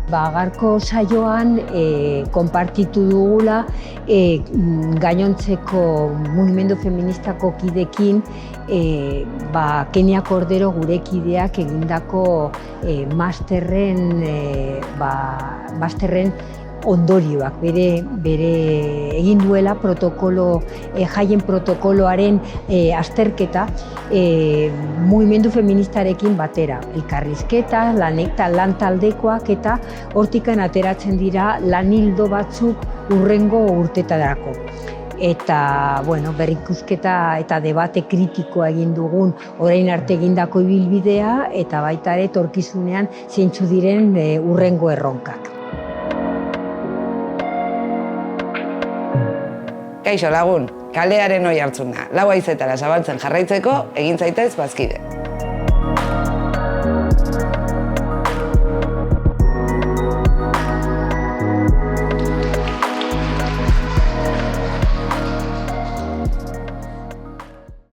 Gaurko saioan konpartitu dugula gainontzeko mugimendu feministako kidekin Kenia Cordero gure kideak egindako masterren ondorioak, bere egin duela jaien protokoloaren azterketa mugimendu feministarekin batera. Elkarrizketa, lan taldekoak eta hortikan ateratzen dira lan ildo batzuk hurrengo urtetarako. Eta berrikusketa eta debate kritikoa egin dugun orain arte egindako ibilbidea eta baita ere etorkizunean zeintzuk diren hurrengo erronkak. Kaixo lagun, kalearen Oiartzuna, 4 haizetara zabaltzen jarraitzeko egin zaitez bazkide.